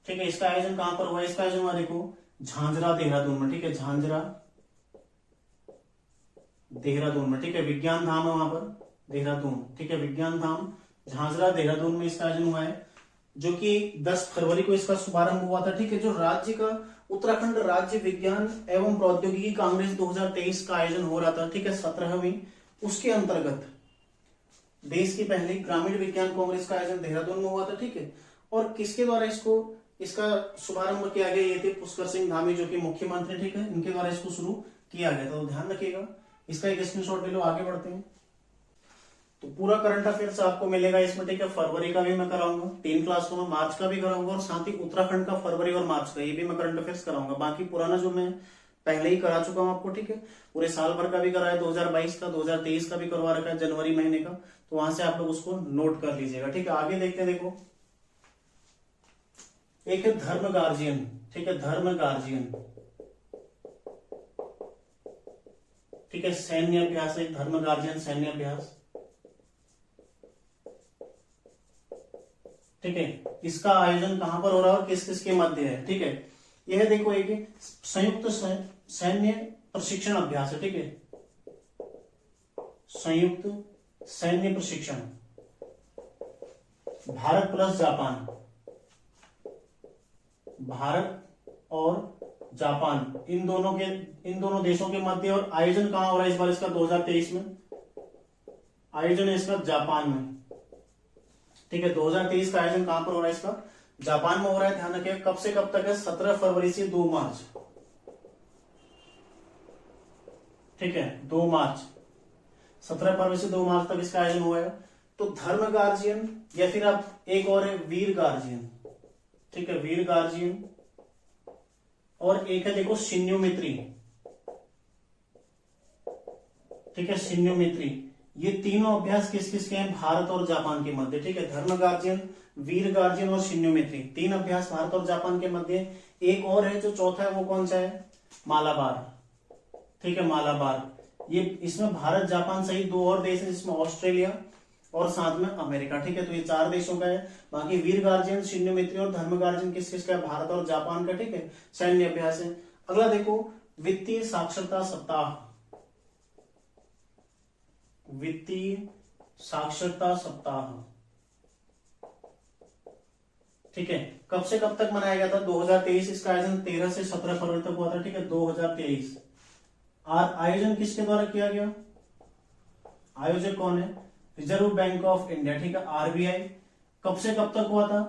Speaker 1: ठीक है, इसका आयोजन कहां पर हुआ? इसका आयोजन हुआ देखो झांझरा देहरादून में। ठीक है, झांझरा देहरादून में। ठीक है, विज्ञान धाम है वहां पर देहरादून। ठीक है, विज्ञान धाम झांझरा देहरादून में इसका आयोजन हुआ है, जो कि 10 फरवरी को इसका शुभारंभ हुआ था। ठीक है, जो राज्य का उत्तराखंड राज्य विज्ञान एवं प्रौद्योगिकी कांग्रेस 2023 का आयोजन हो रहा था। ठीक है, 17वीं, उसके अंतर्गत देश की पहली ग्रामीण विज्ञान कांग्रेस का आयोजन देहरादून में हुआ था। ठीक है, और किसके द्वारा इसका शुभारंभ किया गया? ये थे पुष्कर सिंह धामी, जो कि मुख्यमंत्री। ठीक है, इनके द्वारा इसको शुरू किया गया। तो ध्यान रखिएगा, इसका एक स्क्रीनशॉट ले लो। आगे बढ़ते हैं। तो पूरा करंट अफेयर्स आपको मिलेगा इसमें। ठीक है, फरवरी का भी मैं कराऊंगा 3 क्लास को, मैं मार्च का भी कराऊंगा, और साथ ही उत्तराखंड का फरवरी और मार्च का ये भी मैं करंट अफेयर्स कराऊंगा। बाकी पुराना जो मैं पहले ही करा चुका हूं आपको। ठीक है, पूरे साल भर का भी कराया, 2022 का 2023 का भी करवा रखा है, जनवरी महीने का। तो वहां से आप लोग उसको नोट कर लीजिएगा। ठीक है, आगे देखते हैं। देखो, एक है धर्म गार्जियन। ठीक है, धर्म गार्जियन। ठीक है, सैन्य अभ्यास है धर्म गार्जियन, सैन्य अभ्यास। ठीक है, इसका आयोजन कहां पर हो रहा है और किस किस के मध्य है? ठीक है, यह देखो एक संयुक्त सैन्य प्रशिक्षण अभ्यास है। ठीक है, संयुक्त सैन्य प्रशिक्षण भारत प्लस जापान, भारत और जापान, इन दोनों देशों के मध्य। और आयोजन कहां हो रहा है इस बार इसका? 2023 में आयोजन है इसका जापान में। ठीक है, 2023 का आयोजन कहां पर हो रहा है इसका? जापान में हो रहा है। ध्यान रखिए, कब से कब तक है? 17 फरवरी से 2 मार्च। ठीक है, 2 मार्च, 17 फरवरी से 2 मार्च तक इसका आयोजन हुआ है। तो धर्म गार्जियन, या फिर आप एक और है वीर गार्जियन। ठीक है, वीर गार्जियन, और एक है देखो शिन्योमित्री। ठीक है, शिन्योमित्री। ये तीनों अभ्यास किस किस के हैं? भारत और जापान के मध्य। ठीक है, धर्म गार्जियन, वीर गार्जियन और शिन्योमित्री, 3 अभ्यास भारत और जापान के मध्य। एक और है जो चौथा है, वो कौन सा है? मालाबार। ठीक है, मालाबार। ये इसमें भारत जापान सहित 2 और देश हैं, जिसमें ऑस्ट्रेलिया और साथ में अमेरिका। ठीक है, तो ये 4 देशों का है। बाकी वीर गार्जियन, शिन्योमित्री और धर्म गार्जियन किस किस का है? भारत और जापान का। ठीक है, सैन्य अभ्यास है। अगला देखो, वित्तीय साक्षरता सप्ताह। वित्तीय साक्षरता सप्ताह। ठीक है, कब से कब तक मनाया गया था? 2023। इसका आयोजन 13 से 17 फरवरी तक हुआ था। ठीक है, 2023। आयोजन किसके द्वारा किया गया? आयोजक कौन है? Reserve bank of India. ठीक है, आरबीआई। कब से कब तक हुआ था?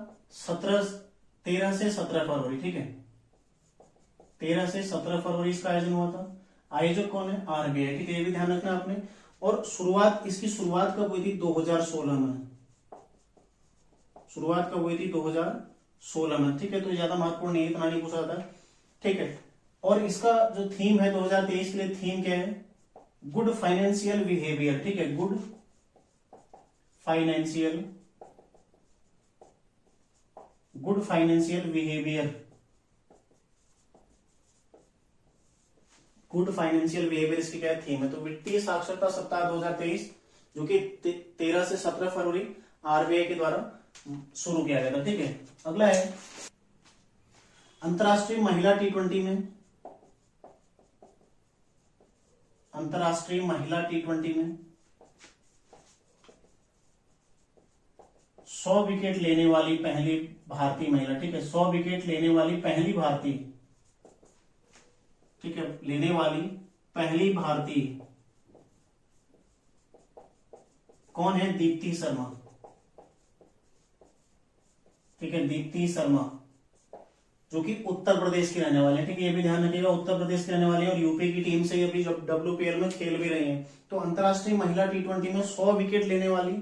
Speaker 1: 13 से 17 फरवरी। ठीक है, 13 से 17 फरवरी इसका आयोजन हुआ था। आयोजक कौन है? आरबीआई। ठीक है, ये भी ध्यान रखना आपने। और इसकी शुरुआत कब हुई थी? 2016 में। शुरुआत कब हुई थी? 2016 में। ठीक है, तो ज्यादा महत्वपूर्ण नहीं, इतना नहीं पूछा था। ठीक है, और इसका जो थीम है 2023 के लिए, थीम क्या है? Good financial behaviour. ठीक है, good financial good financial behaviour, good financial behaviour इसकी क्या थीम है। तो वित्तीय साक्षरता सप्ताह 2023 जो कि 13 से 17 फरवरी आरबीआई के द्वारा शुरू किया गया था। ठीक है, अगला है अंतरराष्ट्रीय महिला T20 में, अंतरराष्ट्रीय महिला T20 में 100 विकेट लेने वाली पहली भारतीय महिला। ठीक है, 100 विकेट लेने वाली पहली भारतीय, ठीक है, लेने वाली पहली भारतीय कौन है? दीप्ति शर्मा। ठीक है, दीप्ति शर्मा जो कि उत्तर प्रदेश की रहने वाले हैं। ठीक है, ये भी ध्यान रखिएगा, उत्तर प्रदेश के रहने वाले हैं और यूपी की टीम से अभी WPL में खेल भी रहे हैं। तो अंतरराष्ट्रीय महिला T20 में 100 विकेट लेने वाली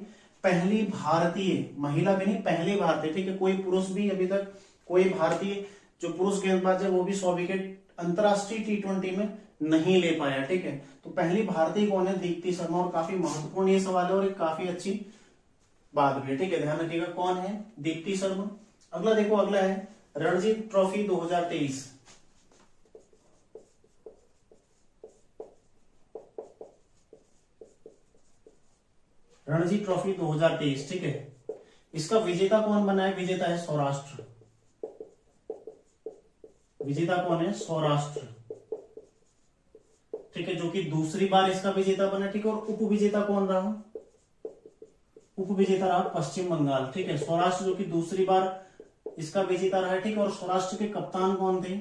Speaker 1: पहली भारतीय, महिला भी नहीं, पहली भारतीय। ठीक है, कोई पुरुष भी अभी तक, कोई भारतीय जो पुरुष गेंदबाज है वो भी 100 विकेट अंतरराष्ट्रीय T20 में नहीं ले पाया। ठीक है, तो पहली भारतीय कौन है? दीप्ति शर्मा। और काफी महत्वपूर्ण ये सवाल है और एक काफी अच्छी बात भी है। ठीक है, ध्यान रखिएगा कौन है? दीप्ति शर्मा। अगला देखो, अगला है रणजी ट्रॉफी 2023। रणजी ट्रॉफी 2023। ठीक है, इसका विजेता कौन बना है? विजेता है सौराष्ट्र। विजेता कौन है? सौराष्ट्र। ठीक है, जो कि दूसरी बार इसका विजेता बना। ठीक है, और उप विजेता कौन रहा? उप विजेता रहा पश्चिम बंगाल। ठीक है, सौराष्ट्र जो कि दूसरी बार इसका विजेता रहा है। ठीक है, और सौराष्ट्र के कप्तान कौन थे?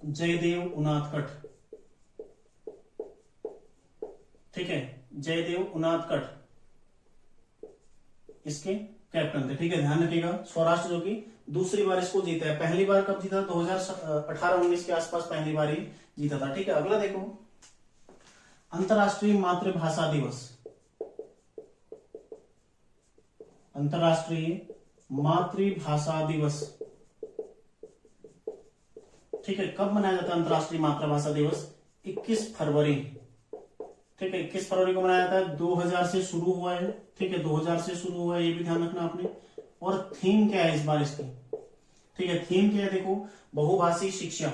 Speaker 1: जयदेव उनादकट। ठीक है, जयदेव उनादकट इसके कैप्टन थे। ठीक है, ध्यान रखिएगा, सौराष्ट्र जो कि दूसरी बार इसको जीता है। पहली बार कब जीता? 2018-19 के आसपास पहली बार ही जीता था। ठीक है, अगला देखो अंतरराष्ट्रीय मातृभाषा दिवस। अंतरराष्ट्रीय मातृभाषा दिवस। ठीक है, कब मनाया जाता है अंतरराष्ट्रीय मातृभाषा दिवस? 21 फरवरी। ठीक है, 21 फरवरी को मनाया जाता है। 2000 से शुरू हुआ है। ठीक है, 2000 से शुरू हुआ है, ये भी ध्यान रखना आपने। और थीम क्या है इस बार इसकी? ठीक है, थीम क्या है? देखो, बहुभाषी शिक्षा।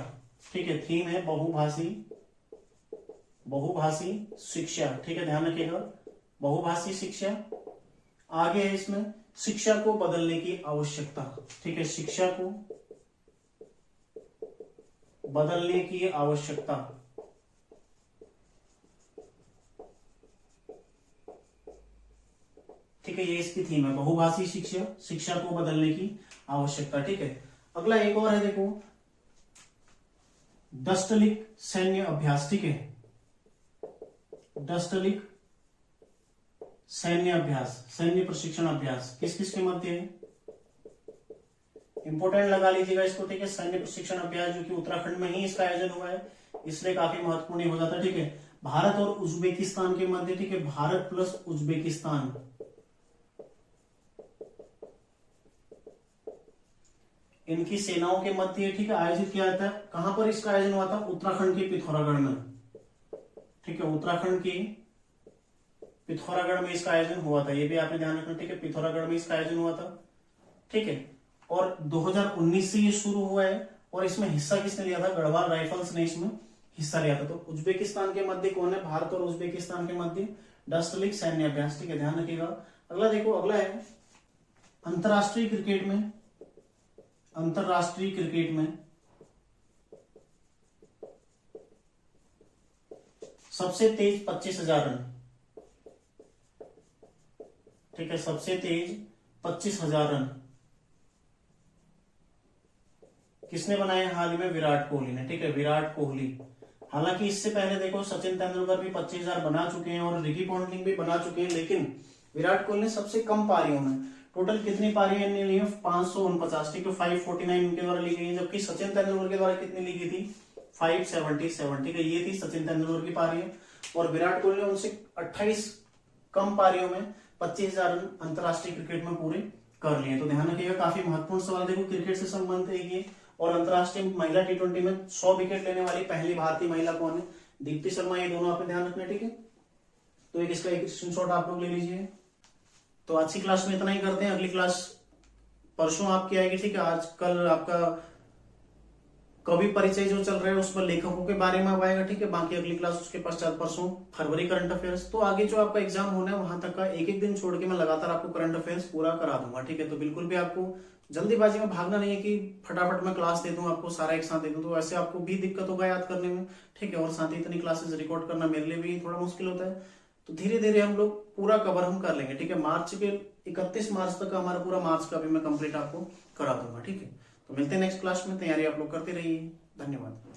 Speaker 1: ठीक है, थीम है बहुभाषी, बहुभाषी शिक्षा। ठीक है, ध्यान रखिएगा, बहुभाषी शिक्षा। आगे है इसमें शिक्षा को बदलने की आवश्यकता। ठीक है, शिक्षा को बदलने की आवश्यकता। ठीक है, ये इसकी थीम है, बहुभाषी शिक्षा, शिक्षा को बदलने की आवश्यकता। ठीक है, अगला एक और है, देखो डस्टलिक सैन्य अभ्यास। ठीक है, डस्टलिक सैन्य अभ्यास, सैन्य प्रशिक्षण अभ्यास किस किस के मध्य है? इंपोर्टेंट लगा लीजिएगा इसको। ठीक है, सैन्य प्रशिक्षण अभ्यास जो कि उत्तराखंड में ही इसका आयोजन हुआ है, इसलिए काफी महत्वपूर्ण हो जाता है। ठीक है, भारत और उज्बेकिस्तान के मध्य। ठीक है, भारत प्लस उज्बेकिस्तान, इनकी सेनाओं के मध्य। ठीक है, आयोजित किया जाता है। कहां पर इसका आयोजन हुआ था? उत्तराखंड के पिथौरागढ़ में। ठीक है, उत्तराखंड की पिथौरागढ़ में इसका आयोजन हुआ था, ये भी आपने ध्यान रखना। ठीक है, पिथौरागढ़ में इसका आयोजन हुआ था। ठीक है, और 2019 से ये शुरू हुआ है और इसमें हिस्सा किसने लिया था? गढ़वाल राइफल्स ने इसमें हिस्सा लिया था। तो उज्बेकिस्तान के मध्य कौन है? भारत और उज्बेकिस्तान के मध्य डस्टलिक सैन्य अभ्यास। ठीक है, ध्यान रखिएगा। अगला देखो, अगला है अंतरराष्ट्रीय क्रिकेट में, अंतरराष्ट्रीय क्रिकेट में सबसे तेज 25,000 रन। ठीक है, सबसे तेज 25,000 रन किसने बनाए? हाल में विराट कोहली ने। ठीक है, विराट कोहली। हालांकि इससे पहले देखो सचिन तेंदुलकर भी 25,000 बना चुके हैं और रिकी पॉन्टिंग भी बना चुके हैं, लेकिन विराट कोहली ने सबसे कम पारियों में, टोटल कितनी पारियां इनने ली है? 549। ठीक है, 549 इनके द्वारा ली गई है, जबकि सचिन तेंदुलकर के द्वारा कितनी ली गई थी? 577। ठीक है, ये थी सचिन तेंदुलकर की पारियां और विराट कोहली ने उनसे 28 कम पारियों में 25,000 रन अंतरराष्ट्रीय क्रिकेट में पूरे कर लिए। तो ध्यान रखिएगा, काफी महत्वपूर्ण सवाल। देखो, क्रिकेट से संबंधित है ये। और अंतरराष्ट्रीय महिला T20 में 100 विकेट लेने वाली पहली भारतीय महिला कौन है? दीप्ति शर्मा। ये दोनों आपने ध्यान रखना। ठीक है, तो इसका एक स्क्रीनशॉट आप लोग ले लीजिए। तो आज की क्लास में इतना ही करते हैं, अगली क्लास परसों आपकी आएगी, ठीक है। आज कल आपका कवि परिचय जो चल रहा है उसमें लेखकों के बारे में अब आएगा, ठीक है। बाकी अगली क्लास उसके पश्चात परसों फरवरी करंट अफेयर्स। तो आगे जो आपका एग्जाम होना है वहां तक का एक एक दिन छोड़ के मैं लगातार आपको करंट अफेयर्स पूरा करा दूंगा, ठीक है। तो बिल्कुल भी आपको जल्दीबाजी में भागना नहीं है कि फटाफट मैं क्लास दे दूं आपको सारा एक साथ दे दूं, तो ऐसे आपको भी दिक्कत होगा याद करने में, ठीक है। और साथ ही इतनी क्लासेस रिकॉर्ड करना मेरे लिए भी थोड़ा मुश्किल होता है। तो धीरे धीरे हम लोग पूरा कवर हम कर लेंगे, ठीक है। मार्च के 31 मार्च तक का हमारा पूरा मार्च का भी मैं कंप्लीट आपको करा दूंगा, ठीक है। तो मिलते हैं नेक्स्ट क्लास में, तैयारी आप लोग करते रहिए। धन्यवाद।